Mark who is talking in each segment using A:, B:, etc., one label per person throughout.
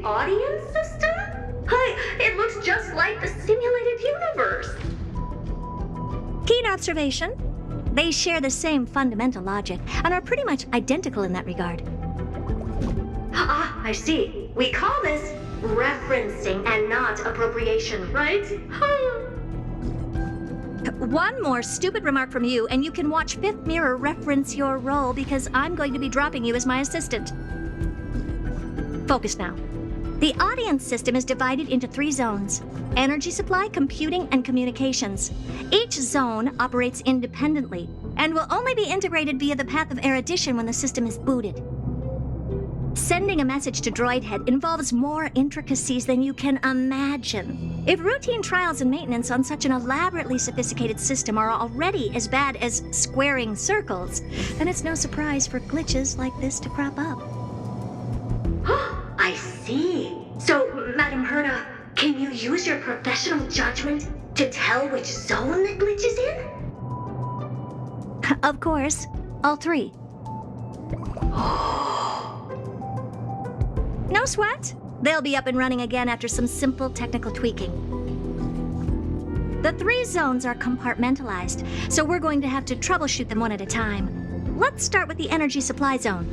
A: audience system? It looks just like the simulated universe.
B: Keen observation. They share the same fundamental logic and are pretty much identical in that regard.
A: Ah, I see. We call this referencing and not appropriation, right?
B: One more stupid remark from you, and you can watch Fifth Mirror reference your role because I'm going to be dropping you as my assistant. Focus now. The audience system is divided into 3 zones: energy supply, computing, and communications. Each zone operates independently and will only be integrated via the path of erudition when the system is booted. Sending a message to Droid Head involves more intricacies than you can imagine. If routine trials and maintenance on such an elaborately sophisticated system are already as bad as squaring circles, then it's no surprise for glitches like this to crop up.
A: I see. So, Madam Herta, can you use your professional judgment to tell which zone the glitch is in?
B: Of course. All 3. No sweat. They'll be up and running again after some simple technical tweaking. The 3 zones are compartmentalized, so we're going to have to troubleshoot them one at a time. Let's start with the energy supply zone.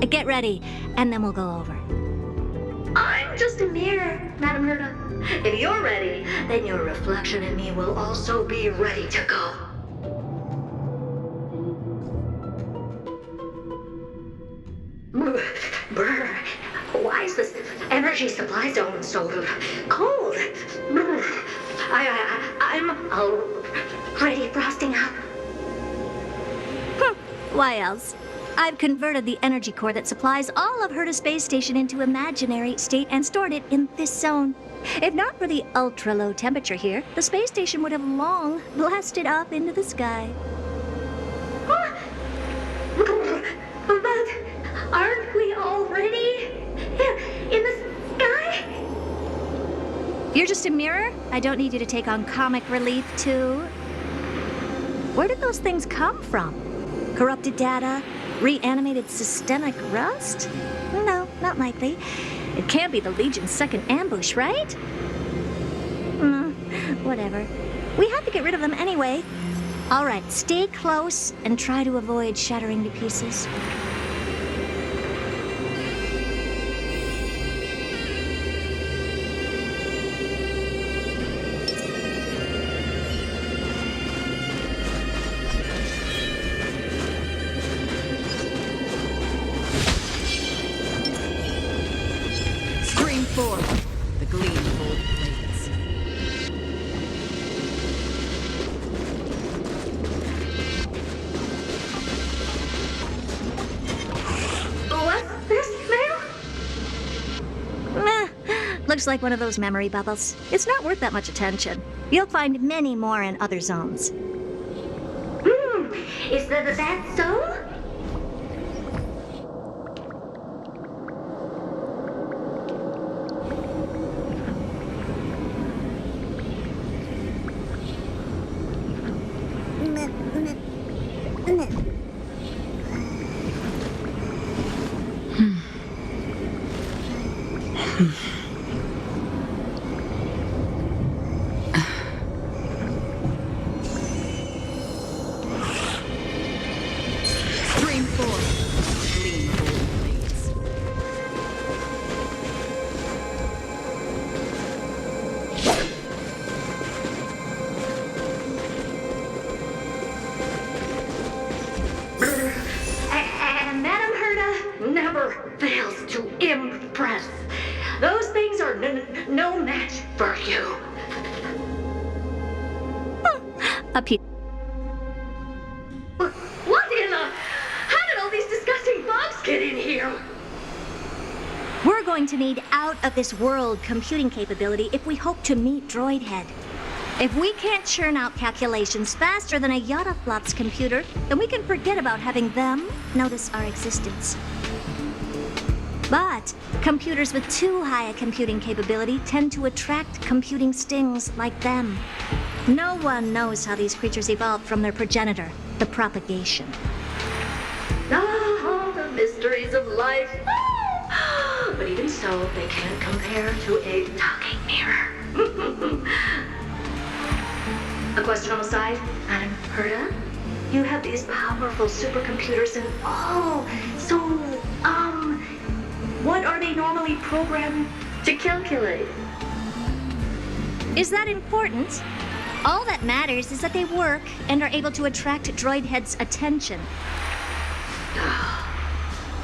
B: Get ready, and then we'll go over.
A: I'm just a mirror, Madam Herta. If you're ready, then your reflection in me will also be ready to go. Brr, why is this energy supply zone so cold? I'm already frosting up.
B: Why else? I've converted the energy core that supplies all of Herta Space Station into imaginary state and stored it in this zone. If not for the ultra-low temperature here, the space station would have long blasted up into the sky.
A: But aren't we already in the sky?
B: You're just a mirror? I don't need you to take on comic relief, too. Where did those things come from? Corrupted data? Reanimated systemic rust? No, not likely. It can't be the Legion's second ambush, right? Whatever. We have to get rid of them anyway. All right, stay close and try to avoid shattering to pieces.
C: The gleam of old blades.
A: What's this, ma'am?
B: Looks like one of those memory bubbles. It's not worth that much attention. You'll find many more in other zones.
A: Is that so? Fails to impress. Those things are no match for you.
B: Up here.
A: What in the... How did all these disgusting bugs get in here?
B: We're going to need out-of-this-world computing capability if we hope to meet Droid Head. If we can't churn out calculations faster than a Yottaflop's computer, then we can forget about having them notice our existence. But computers with too high a computing capability tend to attract computing stings like them. No one knows how these creatures evolved from their progenitor, the propagation.
A: Ah, the mysteries of life. but even so, they can't compare to a talking mirror. A question on the side, Madam Herta? You have these powerful supercomputers and what are they normally programmed to calculate?
B: Is that important? All that matters is that they work and are able to attract droid heads' attention.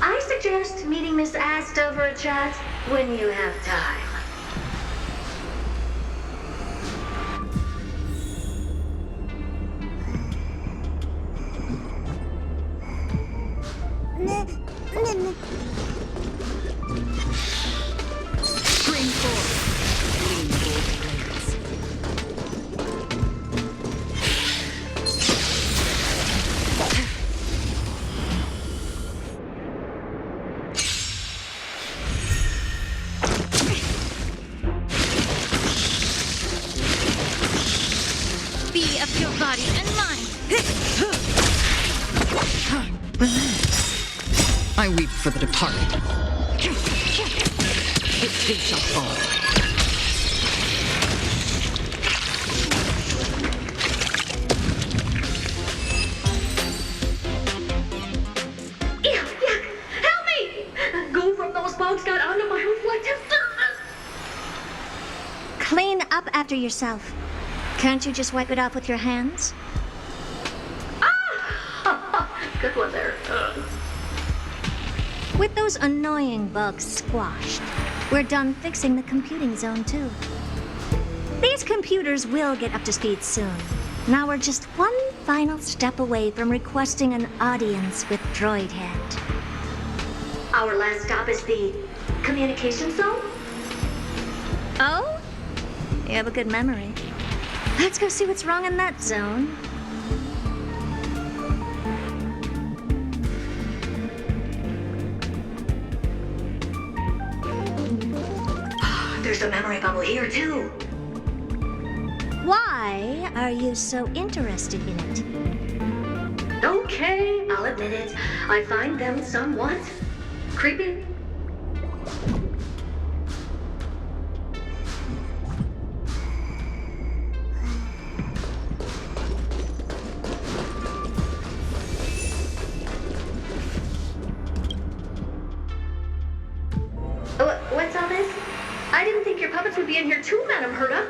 A: I suggest meeting Miss Asta for a chat when you have time.
C: Spring forward. Gleam gold blades. Be of your body and mind. Relax. I weep for the departed. It too shall fall.
A: Ew, yuck! Help me! Go from those bugs got onto my reflective surface!
B: Clean up after yourself. Can't you just wipe it off with your hands?
A: Ah! Good one there.
B: With those annoying bugs squashed, we're done fixing the computing zone too. These computers will get up to speed soon. Now we're just one final step away from requesting an audience with Droid Head.
A: Our last stop is the communication zone?
B: Oh? You have a good memory. Let's go see what's wrong in that zone.
A: There's a memory bubble here, too.
B: Why are you so interested in it?
A: Okay, I'll admit it. I find them somewhat creepy. What's all this? I didn't think your puppets would be in here too, Madam Herta.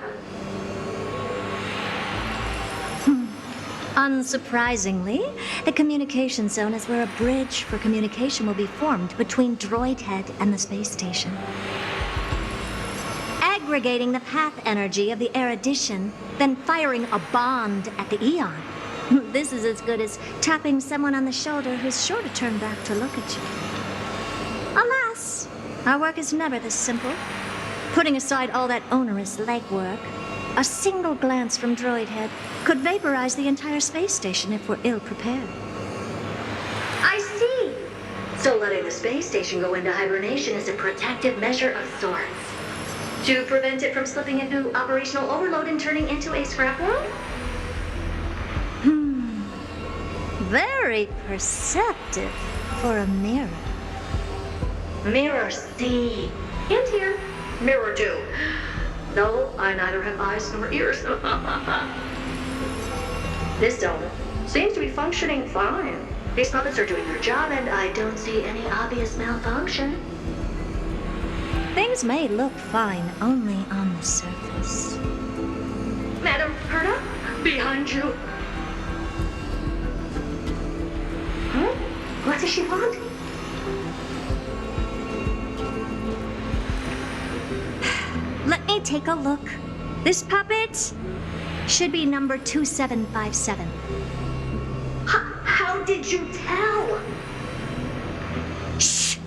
B: Unsurprisingly, the communication zone is where a bridge for communication will be formed between Droid Head and the space station. Aggregating the path energy of the erudition, then firing a bond at the Aeon. This is as good as tapping someone on the shoulder who's sure to turn back to look at you. Alas, our work is never this simple. Putting aside all that onerous legwork, a single glance from Droid Head could vaporize the entire space station if we're ill-prepared.
A: I see. So letting the space station go into hibernation is a protective measure of sorts. To prevent it from slipping into operational overload and turning into a scrap world?
B: Very perceptive for a mirror.
A: Mirror C. And here. Mirror 2. No, I neither have eyes nor ears. This zone seems to be functioning fine. These puppets are doing their job, and I don't see any obvious malfunction.
B: Things may look fine only on the surface.
A: Madam Herta, behind you. Huh? What does she want?
B: Let me take a look. This puppet should be number 2757.
A: How did you tell?
B: Shh!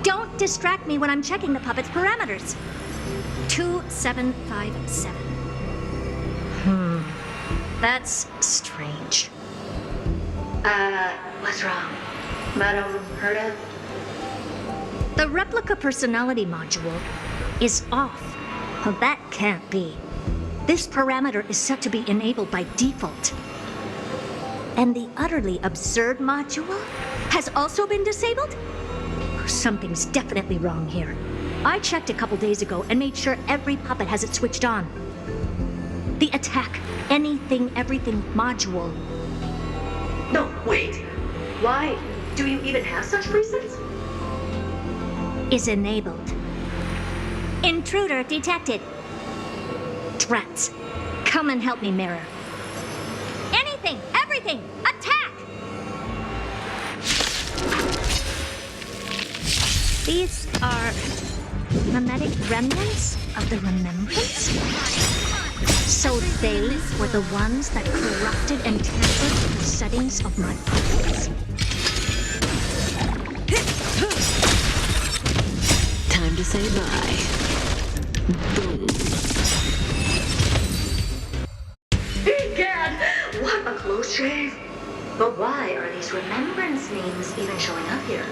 B: Don't distract me when I'm checking the puppet's parameters. 2757. That's strange.
A: What's wrong? Madam Herta?
B: The replica personality module is off. Well, that can't be. This parameter is set to be enabled by default. And the utterly absurd module has also been disabled? Something's definitely wrong here. I checked a couple days ago and made sure every puppet has it switched on. The attack, anything, everything module.
A: No, wait. Why do you even have such presets?
B: Is enabled. Intruder detected. Threats. Come and help me, Mirror. Anything, everything, attack! These are mimetic remnants of the remembrance? So they were the ones that corrupted and tampered with the settings of my puppets?
C: Time to say bye. Boom.
A: Egad! What a close shave! But why are these remembrance names even showing up here?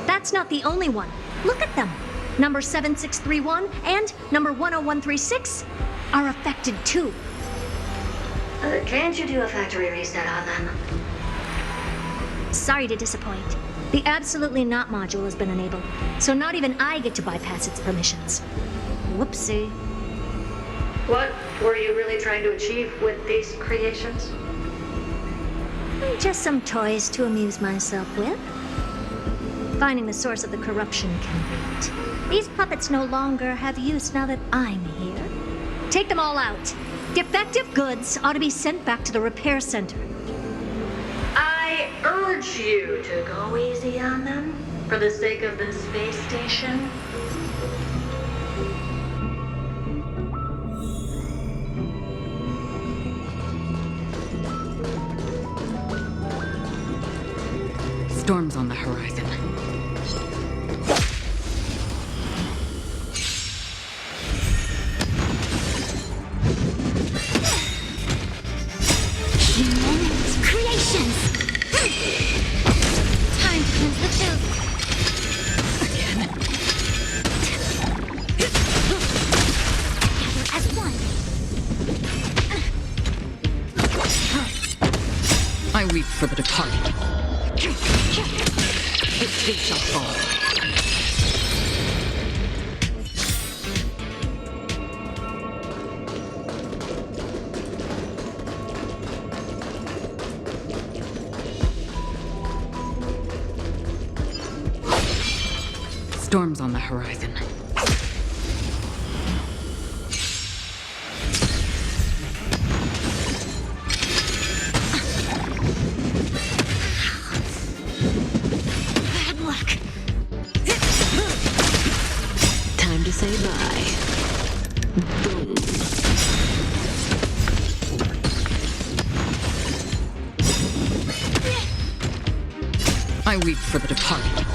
B: That's not the only one. Look at them. Number 7631 and number 10136 are affected too.
A: Can't you do a factory reset on them?
B: Sorry to disappoint. The Absolutely Not module has been enabled, so not even I get to bypass its permissions. Whoopsie.
A: What were you really trying to achieve with these creations?
B: Just some toys to amuse myself with. Finding the source of the corruption can wait. These puppets no longer have use now that I'm here. Take them all out. Defective goods ought to be sent back to the repair center.
A: I urge you to go easy on them for the sake of the space station.
C: Storms on the horizon.
B: Creations!
C: Time to cleanse the filth. Again.
B: Gather as one.
C: I weep for the departed. Its day shall fall. Storms on the horizon.
B: Bad luck.
C: Time to say bye. Boom. I weep for the departed.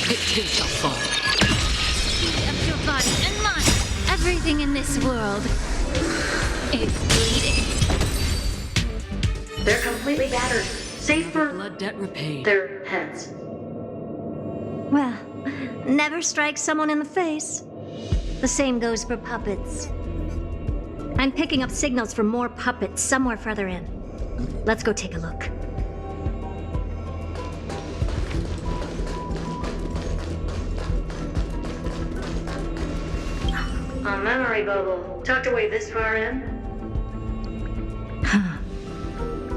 C: Its day shall fall. Be of your body and mine. Everything in this world is bleeding.
A: They're completely battered, save for
C: Blood debt repaid.
A: their heads.
B: Well, never strike someone in the face. The same goes for puppets. I'm picking up signals from more puppets somewhere further in. Let's go take a look.
A: A memory bubble, tucked away this far in.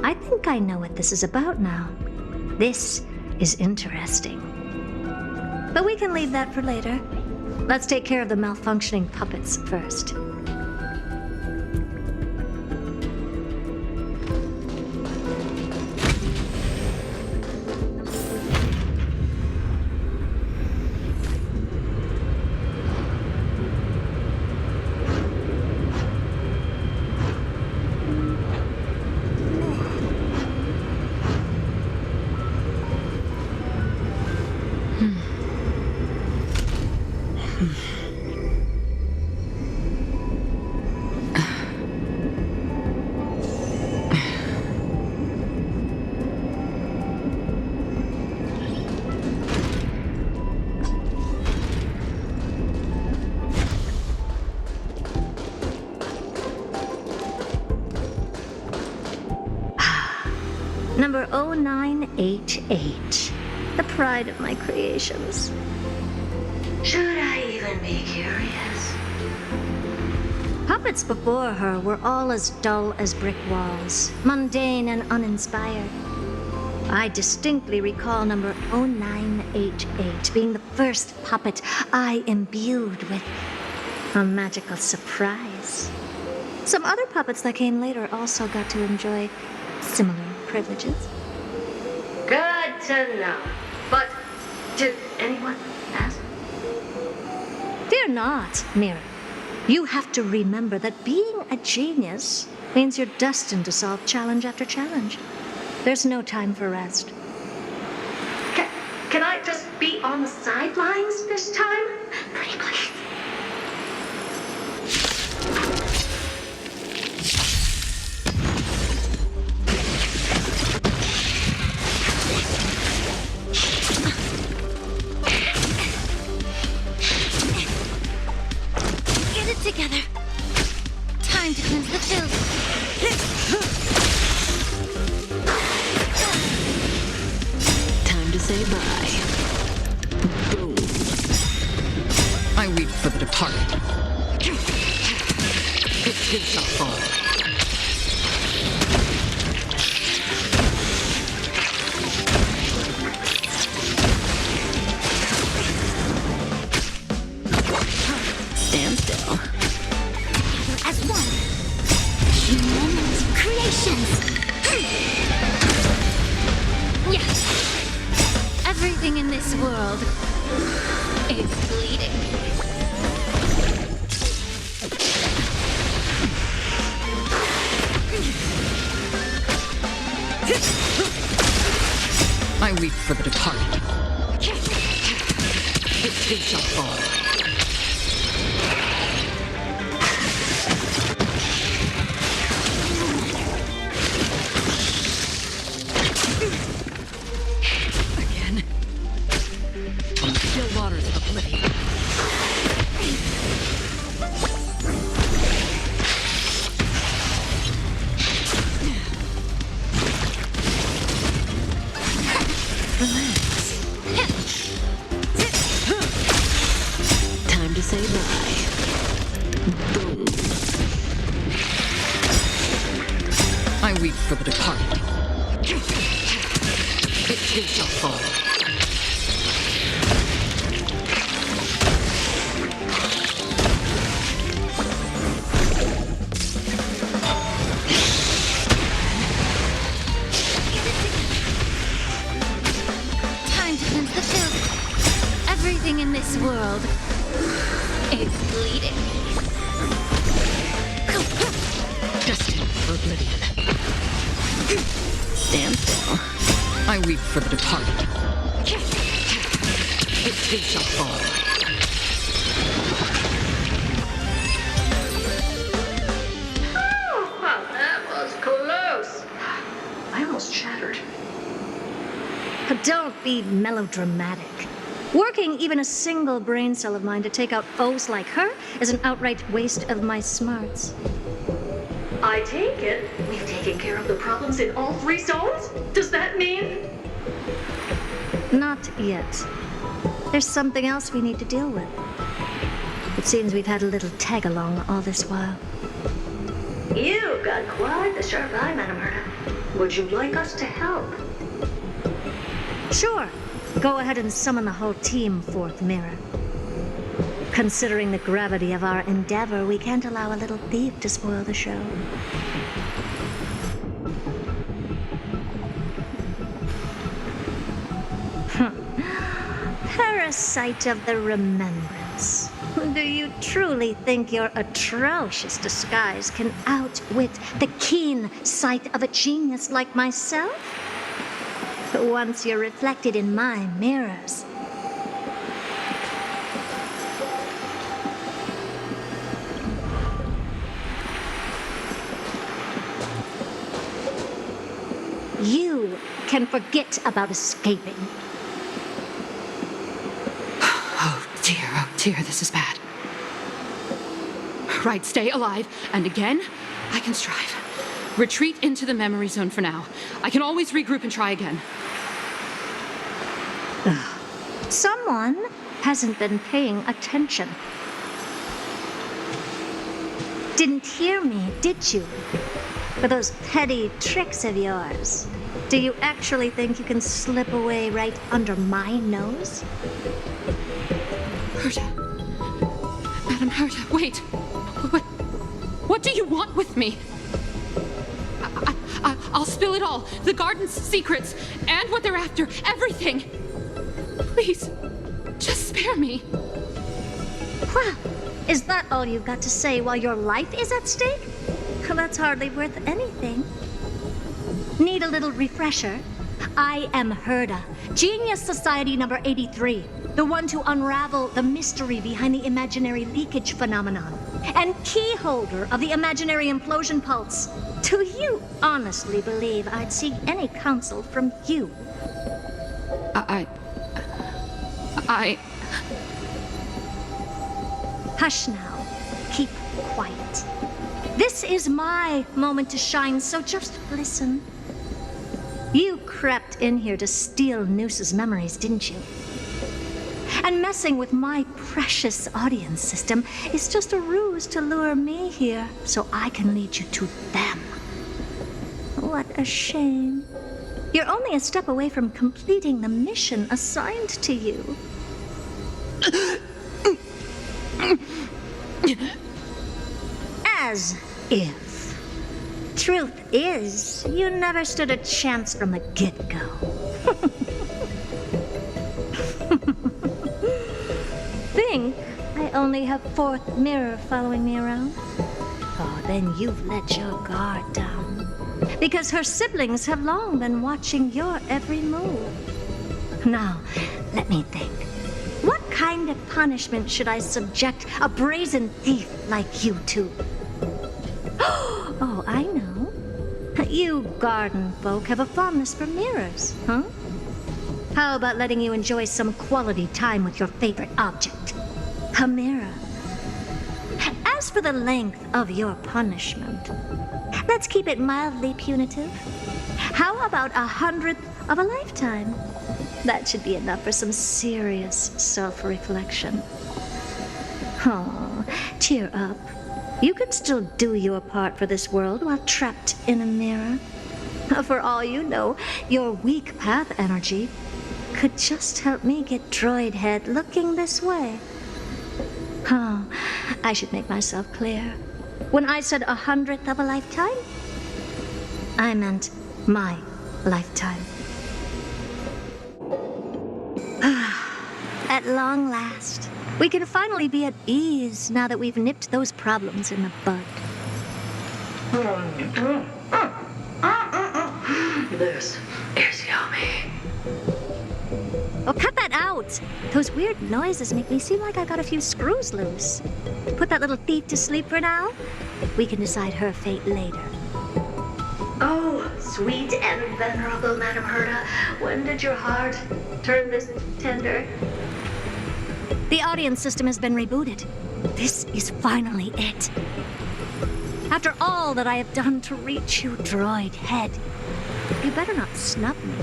B: I think I know what this is about now. This is interesting. But we can leave that for later. Let's take care of the malfunctioning puppets first. Number 0988. The pride of my creations.
A: Should I even be curious?
B: Puppets before her were all as dull as brick walls, mundane and uninspired. I distinctly recall number 0988 being the first puppet I imbued with a magical surprise. Some other puppets that came later also got to enjoy similar privileges.
A: Good to know. But did anyone ask?
B: Fear not, Mira. You have to remember that being a genius means you're destined to solve challenge after challenge. There's no time for rest.
A: Can I just be on the sidelines this time? Pretty please.
C: Get it together. Time to cleanse the filth.
D: Time to say bye. Boom. I weep for the departed. It shall fall. Stand still.
C: As one. Humans creations. Yes. Everything in this world is bleeding.
D: I weep for the departed. It shall fall. Again. On the still waters of oblivion. Time to say bye. Boom. I weep for the departed. It shall fall.
C: Time to cleanse the filth. Everything in this world is bleeding.
D: Destined for oblivion. Stand still. I weep for the departed. It shall fall.
A: Oh, well, that was close. I almost shattered.
B: Don't be melodramatic. Working even a single brain cell of mine to take out foes like her is an outright waste of my smarts.
A: I take it we've taken care of the problems in all three zones? Does that mean?
B: Not yet. There's something else we need to deal with. It seems we've had a little tag-along all this while.
A: You've got quite the sharp eye, Madam Herta. Would you like us to help?
B: Sure. Go ahead and summon the whole team forth, Mira. Considering the gravity of our endeavor, we can't allow a little thief to spoil the show. Parasite of the remembrance. Do you truly think your atrocious disguise can outwit the keen sight of a genius like myself? Once you're reflected in my mirrors. You can forget about escaping.
D: Oh dear, this is bad. Right, stay alive, and again, I can strive. Retreat into the memory zone for now. I can always regroup and try again.
B: Someone hasn't been paying attention. Didn't hear me, did you? For those petty tricks of yours. Do you actually think you can slip away right under my nose?
D: Herta. Madam Herta, wait. What do you want with me? I'll spill it all. The garden's secrets, and what they're after. Everything. Please, just spare me.
B: Well, is that all you've got to say while your life is at stake? That's hardly worth anything. Need a little refresher? I am Herta, Genius Society number 83, the one to unravel the mystery behind the imaginary leakage phenomenon, and key holder of the imaginary implosion pulse. Do you honestly believe I'd seek any counsel from you? Hush now. Keep quiet. This is my moment to shine, so just listen. You crept in here to steal Nous' memories, didn't you? And messing with my precious audience system is just a ruse to lure me here so I can lead you to them. What a shame. You're only a step away from completing the mission assigned to you. As if. Truth is, you never stood a chance from the get-go. Think I only have fourth mirror following me around? Oh, then you've let your guard down. Because her siblings have long been watching your every move. Now, let me think. What kind of punishment should I subject a brazen thief like you to? Oh, I know. You garden folk have a fondness for mirrors, huh? How about letting you enjoy some quality time with your favorite object? A mirror. As for the length of your punishment, let's keep it mildly punitive. How about 100th of a lifetime? That should be enough for some serious self-reflection. Oh, cheer up. You can still do your part for this world while trapped in a mirror. For all you know, your weak path energy could just help me get droid head looking this way. Oh, I should make myself clear. When I said 100th of a lifetime, I meant my lifetime. At long last, we can finally be at ease now that we've nipped those problems in the bud.
A: This is yummy.
B: Oh, cut that out! Those weird noises make me seem like I got a few screws loose. Put that little thief to sleep for now. We can decide her fate later.
A: Oh, sweet and venerable Madam Herta, when did your heart turn this tender?
B: The audience system has been rebooted. This is finally it. After all that I have done to reach you, droid head, you better not snub me.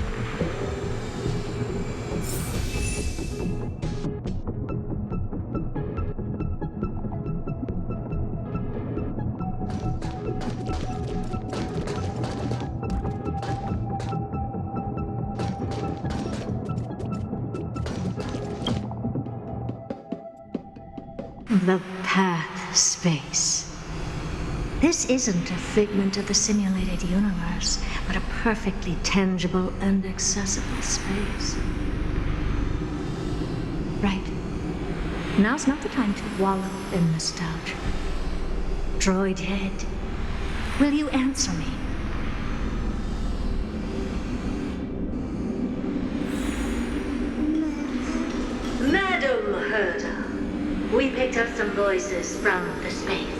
B: The path space. This isn't a figment of the simulated universe, but a perfectly tangible and accessible space. Right. Now's not the time to wallow in nostalgia. Droid head, will you answer me?
A: Madam Herta, we picked up some voices from the space.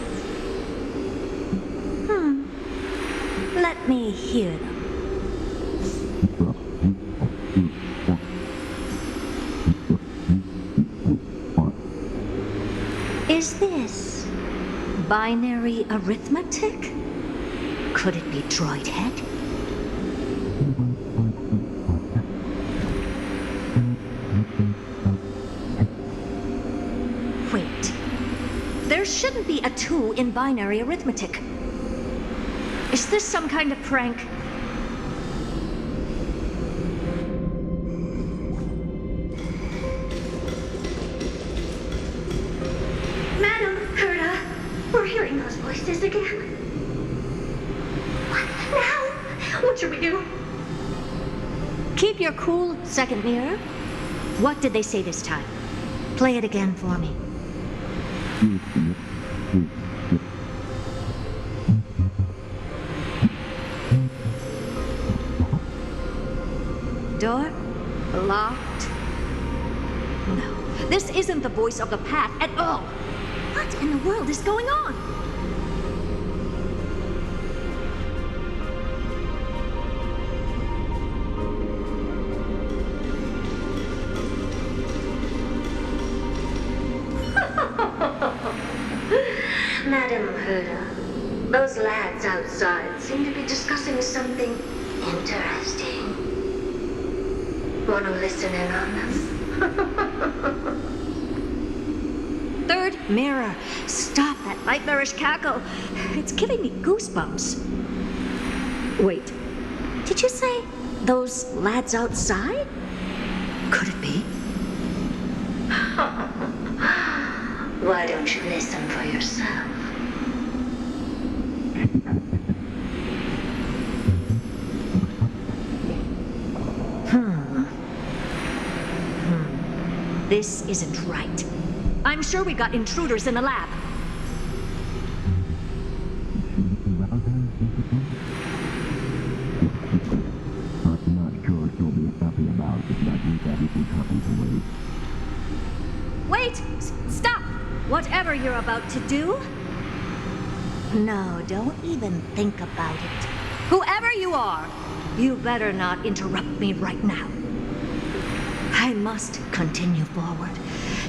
B: Let me hear them. Is this binary arithmetic? Could it be droid head? shouldn't be a 2 in binary arithmetic. Is this some kind of prank?
A: Madam Herta, we're hearing those voices again. What now? What should we do?
B: Keep your cool, second mirror. What did they say this time? Play it again for me. Door locked. No, this isn't the voice of the path at all. What in the world is going on?
A: Madam Herta, those lads outside seem to be discussing something interesting. Want to listen in on them?
B: Third mirror, stop that nightmarish cackle. It's giving me goosebumps. Wait, did you say those lads outside? Could it be?
A: Why don't you listen for yourself?
B: This isn't right. I'm sure we got intruders in the lab.
E: I'm not sure if you'll be happy about it, but I think everything happened to wait.
B: Wait! Stop! Whatever you're about to do. No, don't even think about it. Whoever you are, you better not interrupt me right now. I must continue forward.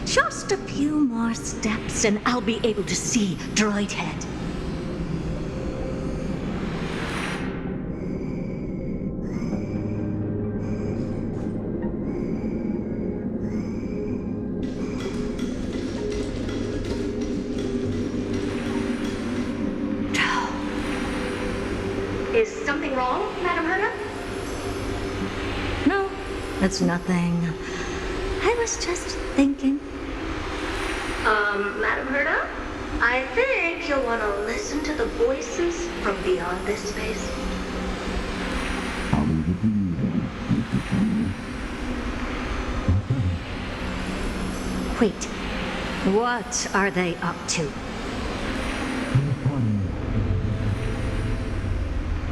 B: Just a few more steps and I'll be able to see Droid Head.
A: Is something wrong, Madam Herta?
B: No, it's nothing. I was just thinking.
A: Madam Herta? I think you'll want to listen to the voices from beyond this space.
E: I'll leave it to you then, Mr. Kremnos.
B: Wait, what are they up to?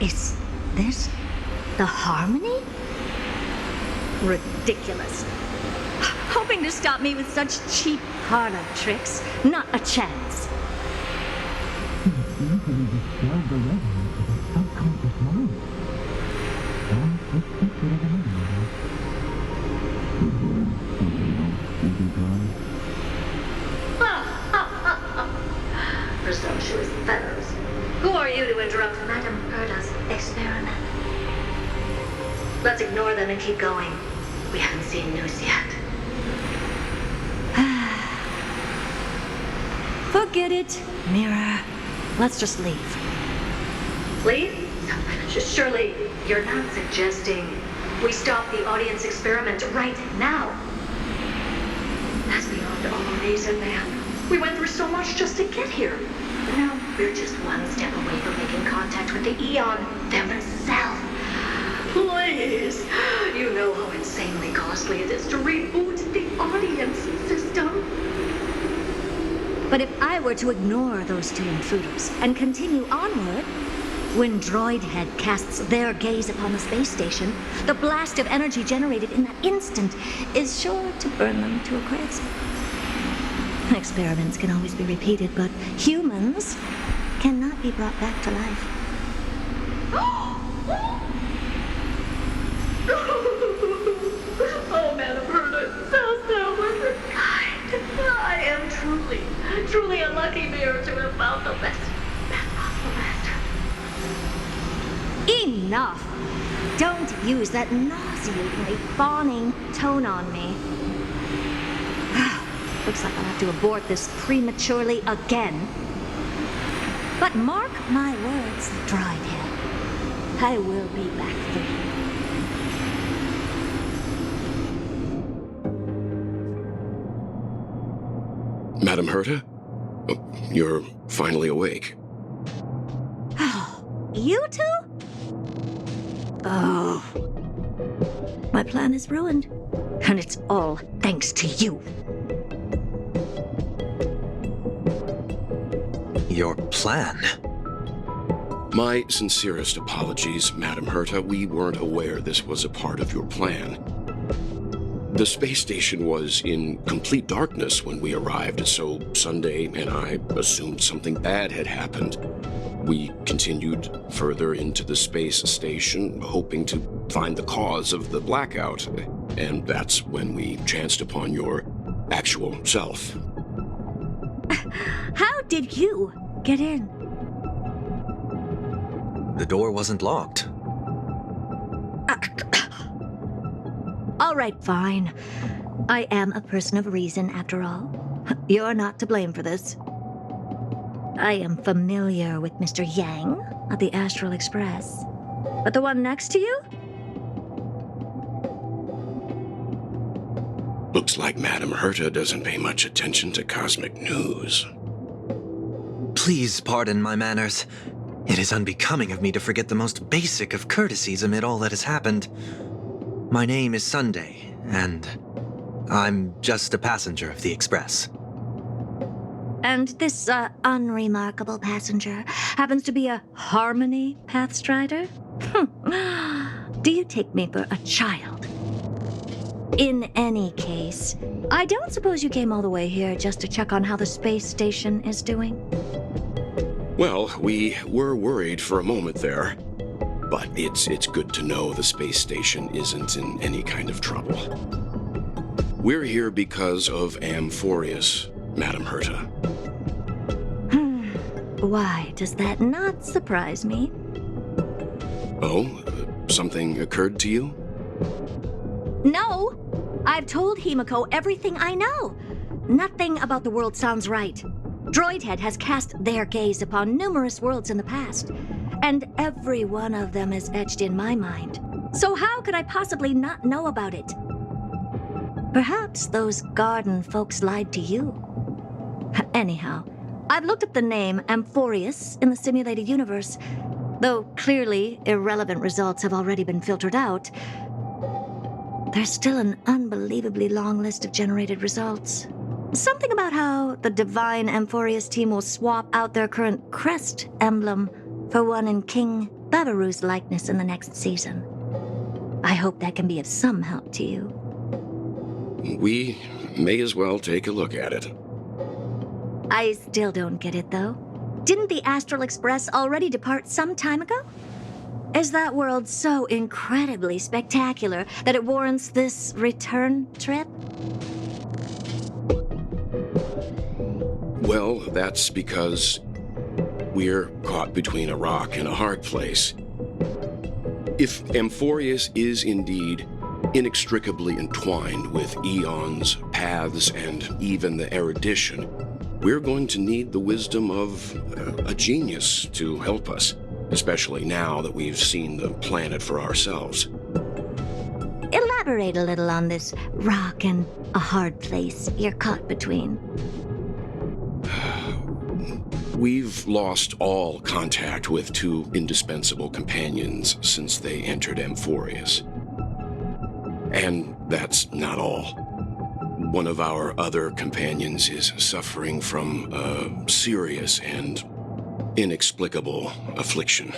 B: Is this the harmony? Ridiculous. Hoping to stop me with such cheap parlor tricks? Not a chance.
E: Easily describe the resonance of a subconscious mind. And it's the sort of an animal. Is there something else you can try?
A: Presumptuous fellows. Who are you to interrupt Madam Herta's experiment? Let's ignore them and keep going. We haven't seen Nous yet.
B: Forget it, Mirror. Let's just leave.
A: Leave? Surely you're not suggesting we stop the audience experiment right now. That's beyond all reason, man. We went through so much just to get here. Now we're just one step away from making contact with the Aeon themselves. Please, you know how insanely costly it is to reboot the audience system.
B: But if I were to ignore those two intruders and continue onward, when Droid Head casts their gaze upon the space station, the blast of energy generated in that instant is sure to burn them to a crisp. Experiments can always be repeated, but humans cannot be brought back to life.
A: Oh, Madam Herta, so kind. I am truly unlucky mirror to have found the best possible master.
B: Enough! Don't use that nauseatingly fawning tone on me. Looks like I'll have to abort this prematurely again. But mark my words, Droidhead. I will be back for you.
F: Madam Herta? Oh, you're finally awake.
B: You two? Oh. My plan is ruined. And it's all thanks to you.
G: Your plan?
F: My sincerest apologies, Madam Herta. We weren't aware this was a part of your plan. The space station was in complete darkness when we arrived, so Sunday and I assumed something bad had happened. We continued further into the space station, hoping to find the cause of the blackout, and that's when we chanced upon your actual self.
B: How did you get in?
G: The door wasn't locked.
B: All right, fine. I am a person of reason, after all. You're not to blame for this. I am familiar with Mr. Yang at the Astral Express. But the one next to you?
F: Looks like Madam Herta doesn't pay much attention to cosmic news.
G: Please pardon my manners. It is unbecoming of me to forget the most basic of courtesies amid all that has happened. My name is Sunday, and I'm just a passenger of the Express.
B: And this, unremarkable passenger happens to be a Harmony Pathstrider? Do you take me for a child? In any case, I don't suppose you came all the way here just to check on how the space station is doing?
F: Well, we were worried for a moment there. But it's good to know the space station isn't in any kind of trouble. We're here because of Amphorius, Madam Herta.
B: Why does that not surprise me?
F: Oh, something occurred to you?
B: No! I've told Himiko everything I know. Nothing about the world sounds right. Droidhead has cast their gaze upon numerous worlds in the past, and every one of them is etched in my mind. So how could I possibly not know about it? Perhaps those garden folks lied to you. Anyhow, I've looked up the name Amphorius in the simulated universe. Though clearly irrelevant results have already been filtered out, there's still an unbelievably long list of generated results. Something about how the Divine Amphorius team will swap out their current crest emblem for one in King Bavaru's likeness in the next season. I hope that can be of some help to you.
F: We may as well take a look at it.
B: I still don't get it, though. Didn't the Astral Express already depart some time ago? Is that world so incredibly spectacular that it warrants this return trip?
F: Well, that's because we're caught between a rock and a hard place. If Amphorius is indeed inextricably entwined with Aeon's paths and even the erudition, we're going to need the wisdom of a genius to help us, especially now that we've seen the planet for ourselves.
B: Elaborate a little on this rock and a hard place you're caught between.
F: We've lost all contact with two indispensable companions since they entered Amphorius. And that's not all. One of our other companions is suffering from a serious and inexplicable affliction.